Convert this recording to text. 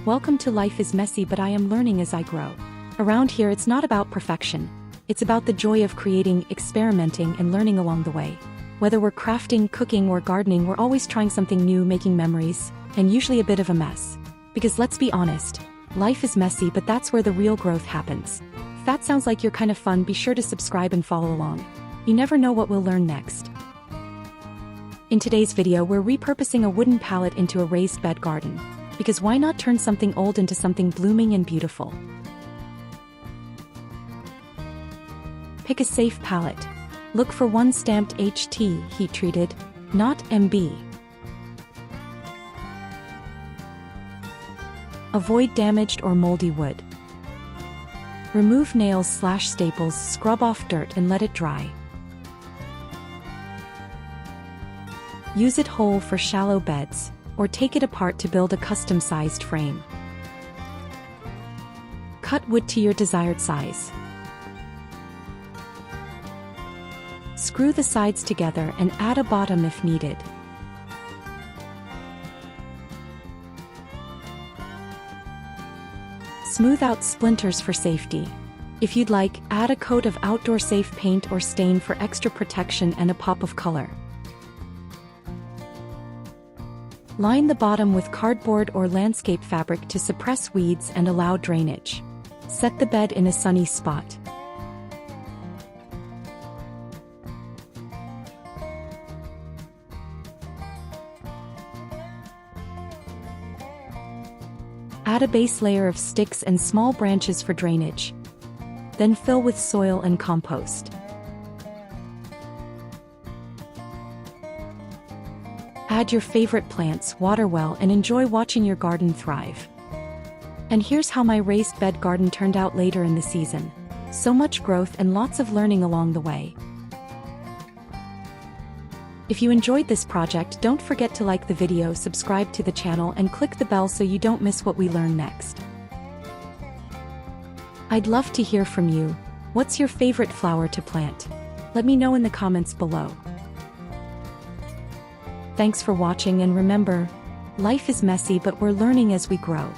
Welcome to Life is Messy, but I am learning as I grow. Around here it's not about perfection. It's about the joy of creating, experimenting, and learning along the way. Whether we're crafting, cooking, or gardening, we're always trying something new, making memories, and usually a bit of a mess. Because let's be honest, life is messy, but that's where the real growth happens. If that sounds like you're kind of fun, be sure to subscribe and follow along. You never know what we'll learn next. In today's video, we're repurposing a wooden pallet into a raised bed garden. Because why not turn something old into something blooming and beautiful? Pick a safe pallet. Look for one stamped HT, heat-treated, not MB. Avoid damaged or moldy wood. Remove nails/staples, scrub off dirt and let it dry. Use it whole for shallow beds, or take it apart to build a custom-sized frame. Cut wood to your desired size. Screw the sides together and add a bottom if needed. Smooth out splinters for safety. If you'd like, add a coat of outdoor safe paint or stain for extra protection and a pop of color. Line the bottom with cardboard or landscape fabric to suppress weeds and allow drainage. Set the bed in a sunny spot. Add a base layer of sticks and small branches for drainage. Then fill with soil and compost. Add your favorite plants, water well, and enjoy watching your garden thrive. And here's how my raised bed garden turned out later in the season. So much growth and lots of learning along the way. If you enjoyed this project, don't forget to like the video, subscribe to the channel, and click the bell so you don't miss what we learn next. I'd love to hear from you. What's your favorite flower to plant? Let me know in the comments below. Thanks for watching, and remember, life is messy, but we're learning as we grow.